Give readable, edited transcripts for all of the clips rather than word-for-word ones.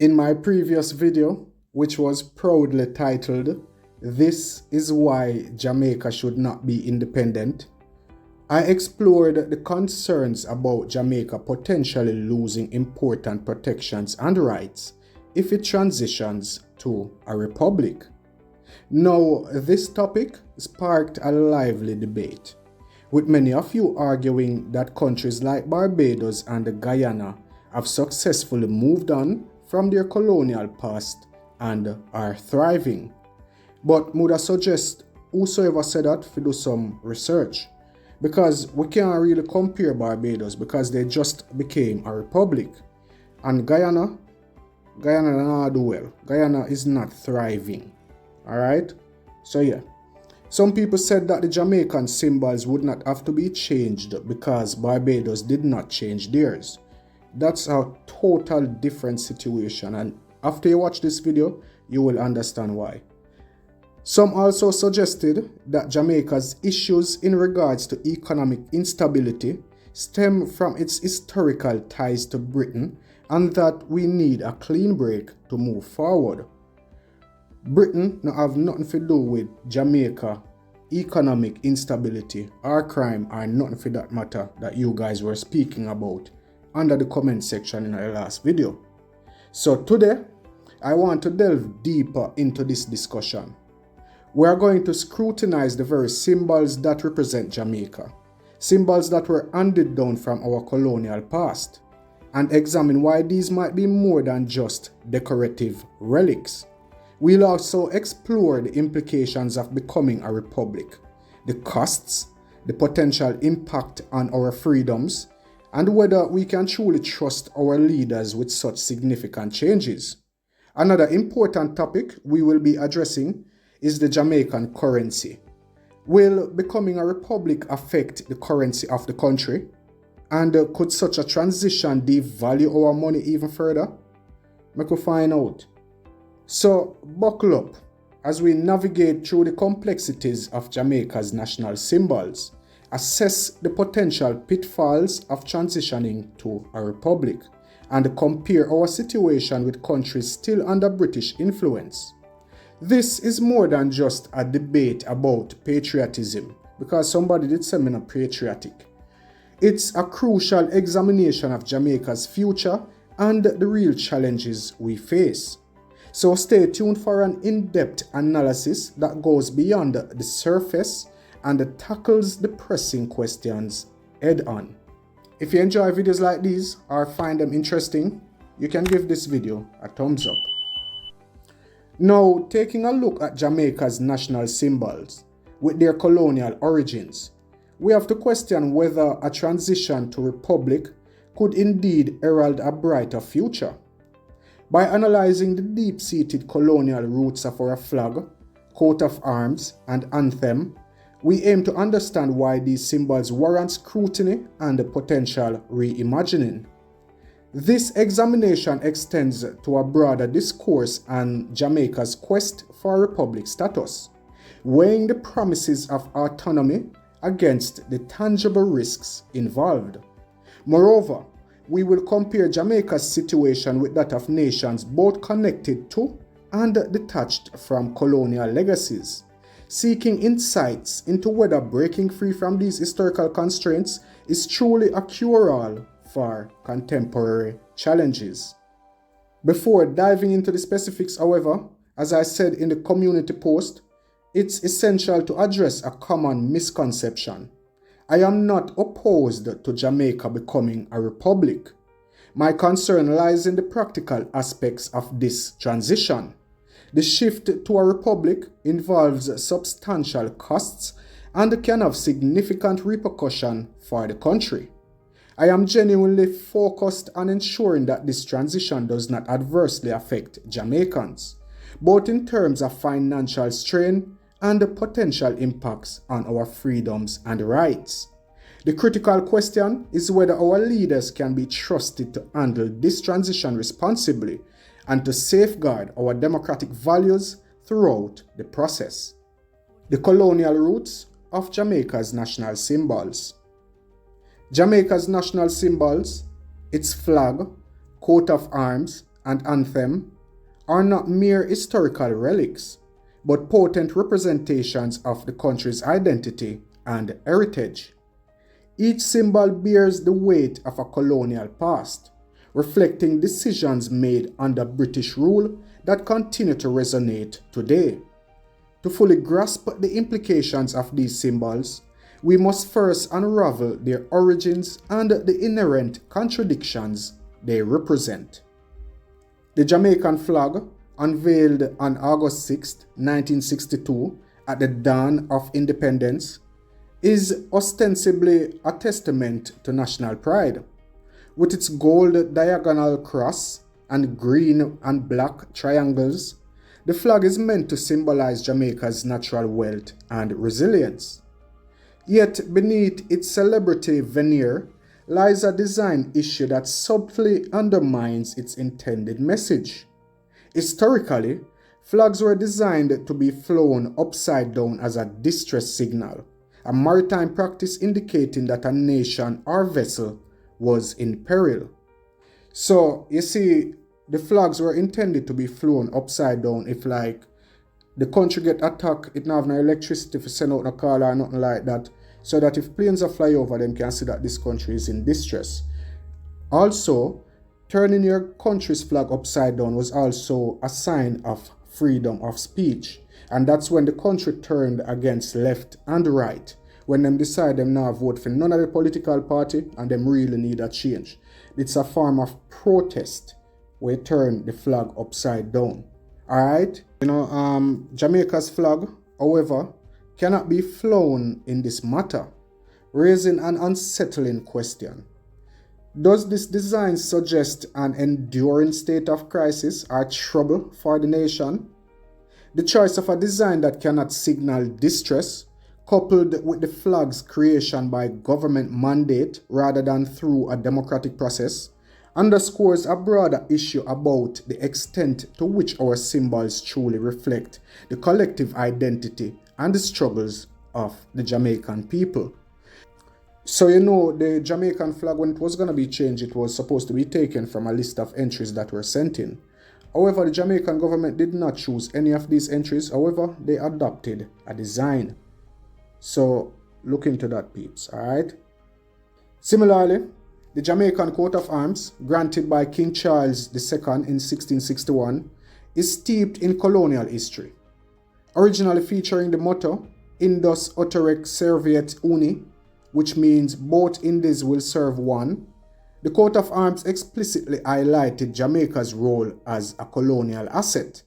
In my previous video, which was proudly titled, "This is why Jamaica should not be independent," I explored the concerns about Jamaica potentially losing important protections and rights if it transitions to a republic. Now, this topic sparked a lively debate, with many of you arguing that countries like Barbados and Guyana have successfully moved on from their colonial past and are thriving. But would I suggest whosoever said that to do some research, because we can't really compare Barbados because they just became a republic, and Guyana does not do well. Guyana is not thriving. Alright? So yeah. Some people said that the Jamaican symbols would not have to be changed because Barbados did not change theirs. That's a total different situation, and after you watch this video, you will understand why. Some also suggested that Jamaica's issues in regards to economic instability stem from its historical ties to Britain and that we need a clean break to move forward. Britain no have nothing to do with Jamaica economic instability or crime or nothing for that matter that you guys were speaking about under the comment section in our last video. So today, I want to delve deeper into this discussion. We are going to scrutinize the very symbols that represent Jamaica, symbols that were handed down from our colonial past, and examine why these might be more than just decorative relics. We'll also explore the implications of becoming a republic, the costs, the potential impact on our freedoms, and whether we can truly trust our leaders with such significant changes. Another important topic we will be addressing is the Jamaican currency. Will becoming a republic affect the currency of the country? And could such a transition devalue our money even further? We could find out. So buckle up as we navigate through the complexities of Jamaica's national symbols, assess the potential pitfalls of transitioning to a republic, and compare our situation with countries still under British influence. This is more than just a debate about patriotism, because somebody did say me not patriotic. It's a crucial examination of Jamaica's future and the real challenges we face. So stay tuned for an in-depth analysis that goes beyond the surface and tackles the pressing questions head-on. If you enjoy videos like these or find them interesting, you can give this video a thumbs up. Now, taking a look at Jamaica's national symbols with their colonial origins, we have to question whether a transition to republic could indeed herald a brighter future. By analyzing the deep-seated colonial roots of our flag, coat of arms, and anthem, we aim to understand why these symbols warrant scrutiny and potential reimagining. This examination extends to a broader discourse on Jamaica's quest for republic status, weighing the promises of autonomy against the tangible risks involved. Moreover, we will compare Jamaica's situation with that of nations both connected to and detached from colonial legacies, seeking insights into whether breaking free from these historical constraints is truly a cure-all for contemporary challenges. Before diving into the specifics, however, as I said in the community post, it's essential to address a common misconception. I am not opposed to Jamaica becoming a republic. My concern lies in the practical aspects of this transition. The shift to a republic involves substantial costs and can have significant repercussions for the country. I am genuinely focused on ensuring that this transition does not adversely affect Jamaicans, both in terms of financial strain and the potential impacts on our freedoms and rights. The critical question is whether our leaders can be trusted to handle this transition responsibly and to safeguard our democratic values throughout the process. The colonial roots of Jamaica's national symbols. Jamaica's national symbols, its flag, coat of arms, and anthem are not mere historical relics, but potent representations of the country's identity and heritage. Each symbol bears the weight of a colonial past, reflecting decisions made under British rule that continue to resonate today. To fully grasp the implications of these symbols, we must first unravel their origins and the inherent contradictions they represent. The Jamaican flag, unveiled on August 6, 1962, at the dawn of independence, is ostensibly a testament to national pride. With its gold diagonal cross and green and black triangles, the flag is meant to symbolize Jamaica's natural wealth and resilience. Yet beneath its celebrity veneer lies a design issue that subtly undermines its intended message. Historically, flags were designed to be flown upside down as a distress signal, a maritime practice indicating that a nation or vessel was in peril. So, you see, the flags were intended to be flown upside down if, like, the country get attacked, it don't have no electricity to send out a call or nothing like that, so that if planes are fly over, them can see that this country is in distress. Also, turning your country's flag upside down was also a sign of freedom of speech. And that's when the country turned against left and right, when them decide them now vote for none of the political party and them really need a change. It's a form of protest where you turn the flag upside down. Alright? Jamaica's flag, however, cannot be flown in this matter, raising an unsettling question. Does this design suggest an enduring state of crisis or trouble for the nation? The choice of a design that cannot signal distress, coupled with the flag's creation by government mandate rather than through a democratic process, underscores a broader issue about the extent to which our symbols truly reflect the collective identity and the struggles of the Jamaican people. So the Jamaican flag, when it was going to be changed, it was supposed to be taken from a list of entries that were sent in. However, the Jamaican government did not choose any of these entries. However, they adopted a design. So look into that, peeps, alright? Similarly, the Jamaican coat of arms, granted by King Charles II in 1661, is steeped in colonial history. Originally featuring the motto, Indus Oterec Serviet Uni, which means both Indies will serve one, the coat of arms explicitly highlighted Jamaica's role as a colonial asset.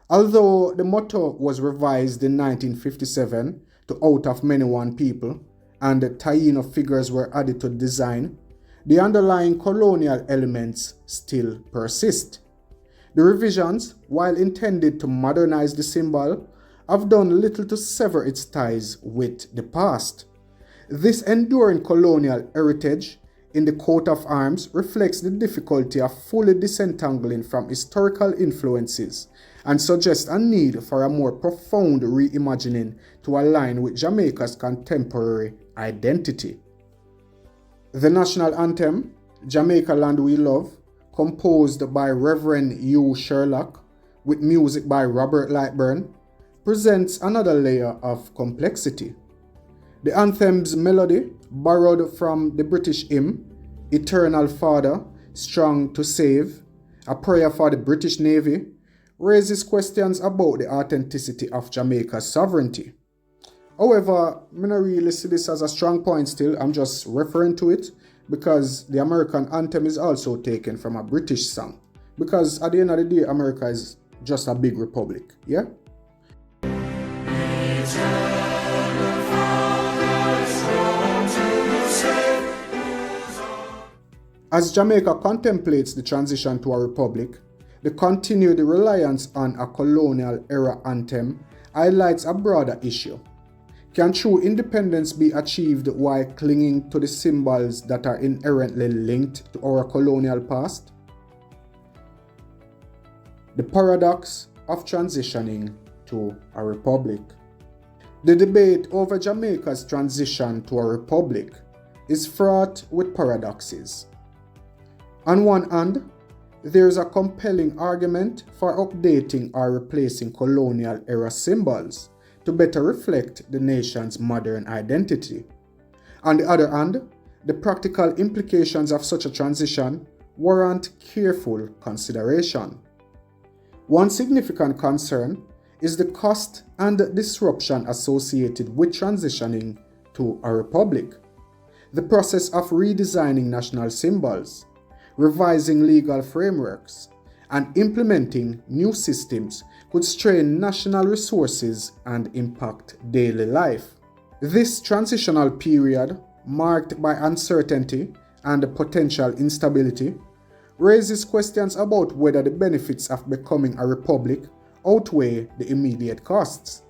Although the motto was revised in 1957 to out of many one people, and the Taino figures were added to the design, the underlying colonial elements still persist. The revisions, while intended to modernize the symbol, have done little to sever its ties with the past. This enduring colonial heritage in the coat of arms reflects the difficulty of fully disentangling from historical influences and suggests a need for a more profound reimagining to align with Jamaica's contemporary identity. The national anthem, Jamaica Land We Love, composed by Reverend Hugh Sherlock with music by Robert Lightburn, presents another layer of complexity. The anthem's melody, borrowed from the British hymn, Eternal Father, Strong to Save, a prayer for the British Navy, raises questions about the authenticity of Jamaica's sovereignty. However, I don't really see this as a strong point still. I'm just referring to it because the American anthem is also taken from a British song. Because at the end of the day, America is just a big republic, yeah? As Jamaica contemplates the transition to a republic, the continued reliance on a colonial era anthem highlights a broader issue. Can true independence be achieved while clinging to the symbols that are inherently linked to our colonial past? The paradox of transitioning to a republic. The debate over Jamaica's transition to a republic is fraught with paradoxes. On one hand, there is a compelling argument for updating or replacing colonial era symbols to better reflect the nation's modern identity. On the other hand, the practical implications of such a transition warrant careful consideration. One significant concern is the cost and disruption associated with transitioning to a republic. The process of redesigning national symbols, revising legal frameworks, and implementing new systems could strain national resources and impact daily life. This transitional period, marked by uncertainty and potential instability, raises questions about whether the benefits of becoming a republic outweigh the immediate costs.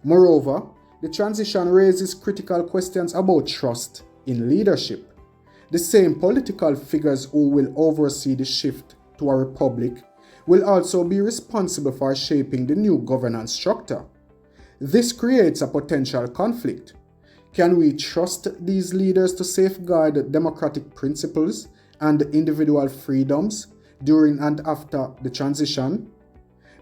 Moreover, the transition raises critical questions about trust in leadership. The same political figures who will oversee the shift to a republic will also be responsible for shaping the new governance structure. This creates a potential conflict. Can we trust these leaders to safeguard democratic principles and individual freedoms during and after the transition?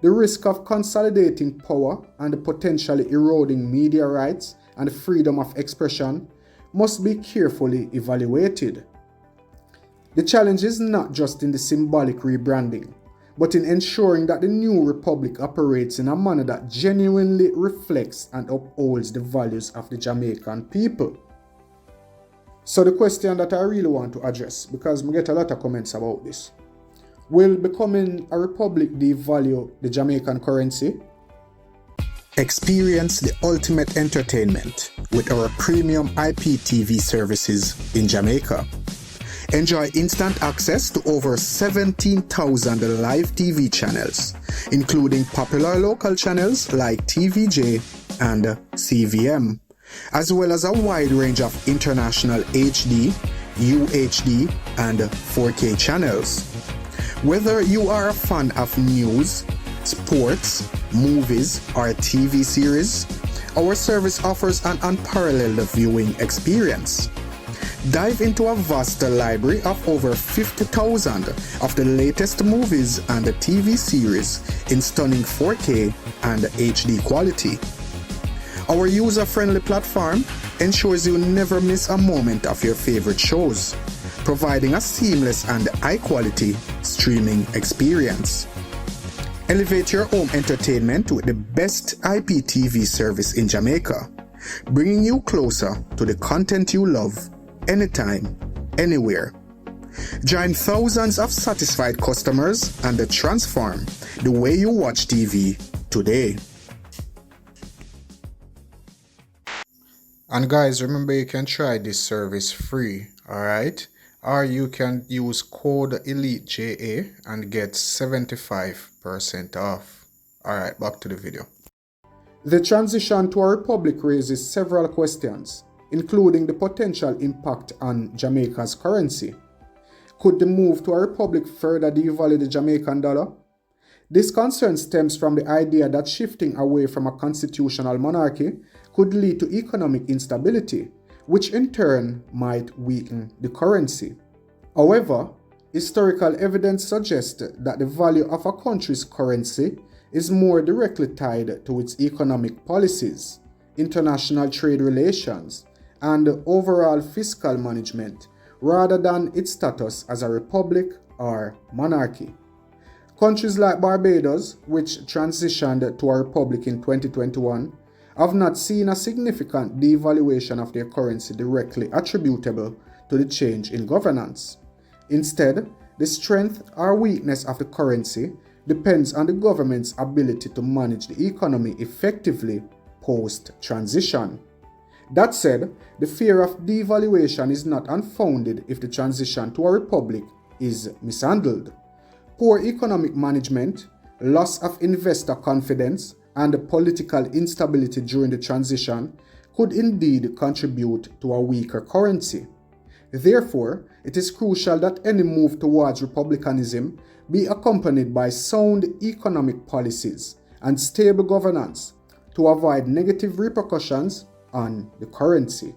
The risk of consolidating power and potentially eroding media rights and freedom of expression must be carefully evaluated. The challenge is not just in the symbolic rebranding, but in ensuring that the new republic operates in a manner that genuinely reflects and upholds the values of the Jamaican people. So the question that I really want to address, because we get a lot of comments about this: will becoming a republic devalue the Jamaican currency? Experience the ultimate entertainment with our premium IPTV services in Jamaica. Enjoy instant access to over 17,000 live TV channels, including popular local channels like TVJ and CVM, as well as a wide range of international HD, UHD, and 4K channels. Whether you are a fan of news, sports, movies, or TV series, our service offers an unparalleled viewing experience. Dive into a vast library of over 50,000 of the latest movies and TV series in stunning 4K and HD quality. Our user-friendly platform ensures you never miss a moment of your favorite shows, providing a seamless and high-quality streaming experience. Elevate your home entertainment with the best IPTV service in Jamaica, bringing you closer to the content you love anytime, anywhere. Join thousands of satisfied customers and transform the way you watch TV today. And guys, remember you can try this service free, alright? Or you can use code ELITEJA and get 75% off. Alright, back to the video. The transition to a republic raises several questions, including the potential impact on Jamaica's currency. Could the move to a republic further devalue the Jamaican dollar? This concern stems from the idea that shifting away from a constitutional monarchy could lead to economic instability, which in turn might weaken the currency. However, historical evidence suggests that the value of a country's currency is more directly tied to its economic policies, international trade relations, and overall fiscal management, rather than its status as a republic or monarchy. Countries like Barbados, which transitioned to a republic in 2021, have not seen a significant devaluation of their currency directly attributable to the change in governance. Instead, the strength or weakness of the currency depends on the government's ability to manage the economy effectively post-transition. That said, the fear of devaluation is not unfounded if the transition to a republic is mishandled. Poor economic management, loss of investor confidence, and political instability during the transition could indeed contribute to a weaker currency. Therefore, it is crucial that any move towards republicanism be accompanied by sound economic policies and stable governance to avoid negative repercussions on the currency.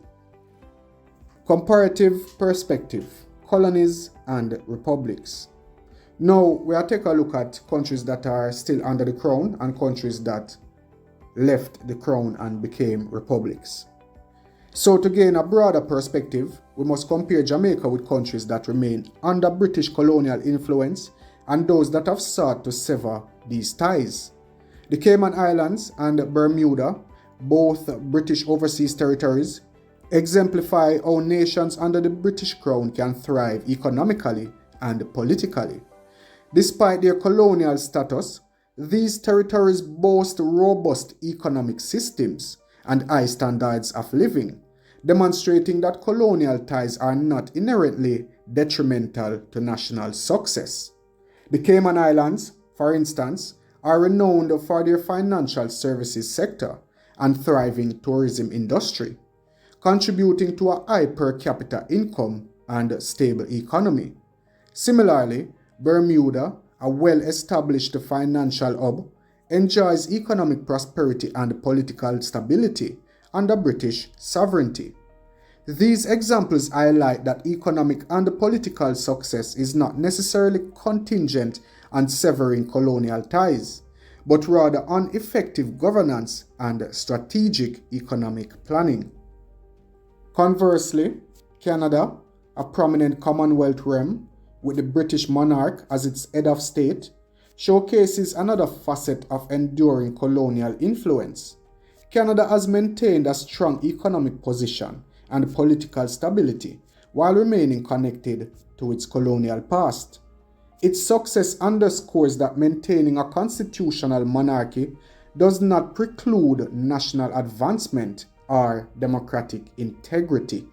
Comparative perspective: colonies and republics. Now we are take a look at countries that are still under the crown and countries that left the crown and became republics. So to gain a broader perspective, we must compare Jamaica with countries that remain under British colonial influence and those that have sought to sever these ties. The Cayman Islands and Bermuda, both British overseas territories, exemplify how nations under the British crown can thrive economically and politically. Despite their colonial status, these territories boast robust economic systems and high standards of living, demonstrating that colonial ties are not inherently detrimental to national success. The Cayman Islands, for instance, are renowned for their financial services sector and thriving tourism industry, contributing to a high per capita income and stable economy. Similarly, Bermuda, a well-established financial hub, enjoys economic prosperity and political stability under British sovereignty. These examples highlight that economic and political success is not necessarily contingent on severing colonial ties, but rather on effective governance and strategic economic planning. Conversely, Canada, a prominent Commonwealth realm with the British monarch as its head of state, showcases another facet of enduring colonial influence. Canada has maintained a strong economic position and political stability while remaining connected to its colonial past. Its success underscores that maintaining a constitutional monarchy does not preclude national advancement or democratic integrity.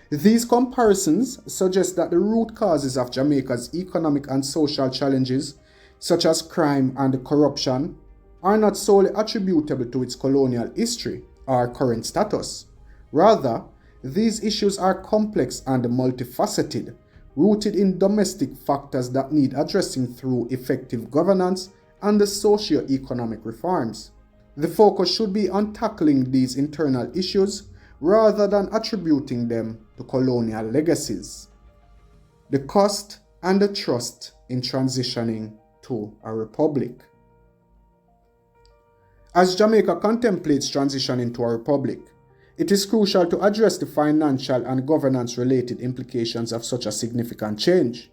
These comparisons suggest that the root causes of Jamaica's economic and social challenges, such as crime and corruption, are not solely attributable to its colonial history or current status. Rather, these issues are complex and multifaceted, rooted in domestic factors that need addressing through effective governance and socio-economic reforms. The focus should be on tackling these internal issues rather than attributing them to colonial legacies. The cost and the trust in transitioning to a republic. As Jamaica contemplates transitioning to a republic, it is crucial to address the financial and governance-related implications of such a significant change.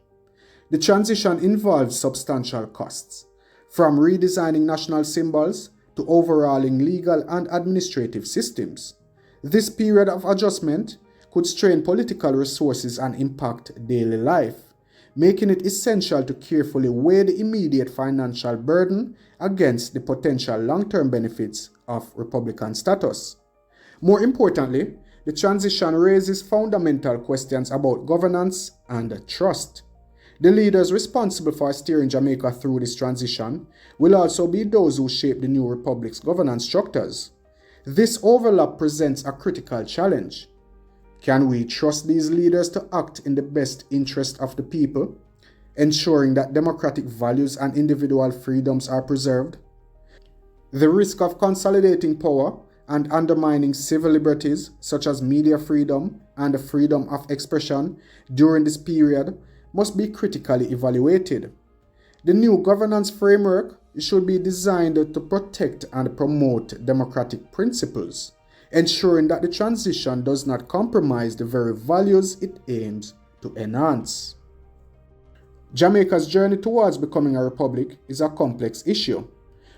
The transition involves substantial costs, from redesigning national symbols to overhauling legal and administrative systems. This period of adjustment could strain political resources and impact daily life, making it essential to carefully weigh the immediate financial burden against the potential long-term benefits of Republican status. More importantly, the transition raises fundamental questions about governance and trust. The leaders responsible for steering Jamaica through this transition will also be those who shape the new republic's governance structures. This overlap presents a critical challenge. Can we trust these leaders to act in the best interest of the people, ensuring that democratic values and individual freedoms are preserved? The risk of consolidating power and undermining civil liberties such as media freedom and freedom of expression during this period must be critically evaluated. The new governance framework should be designed to protect and promote democratic principles, ensuring that the transition does not compromise the very values it aims to enhance. Jamaica's journey towards becoming a republic is a complex issue.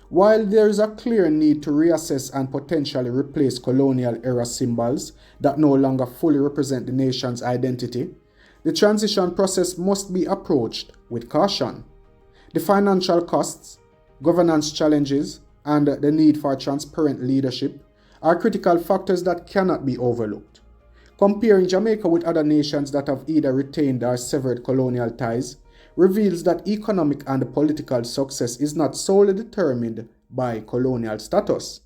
While there is a clear need to reassess and potentially replace colonial-era symbols that no longer fully represent the nation's identity, the transition process must be approached with caution. The financial costs, governance challenges, and the need for transparent leadership are critical factors that cannot be overlooked. Comparing Jamaica with other nations that have either retained or severed colonial ties reveals that economic and political success is not solely determined by colonial status.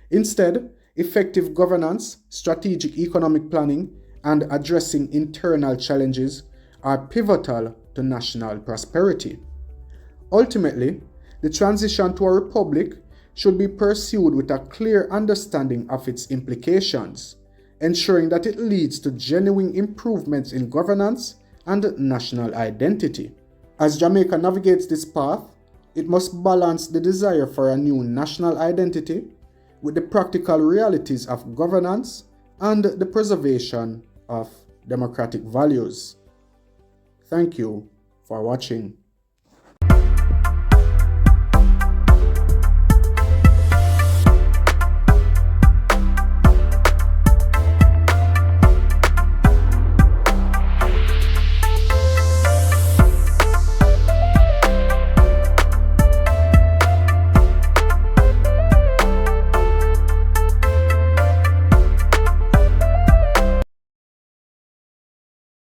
Instead, effective governance, strategic economic planning, and addressing internal challenges are pivotal to national prosperity. Ultimately, the transition to a republic should be pursued with a clear understanding of its implications, ensuring that it leads to genuine improvements in governance and national identity. As Jamaica navigates this path, it must balance the desire for a new national identity with the practical realities of governance and the preservation of democratic values. Thank you for watching.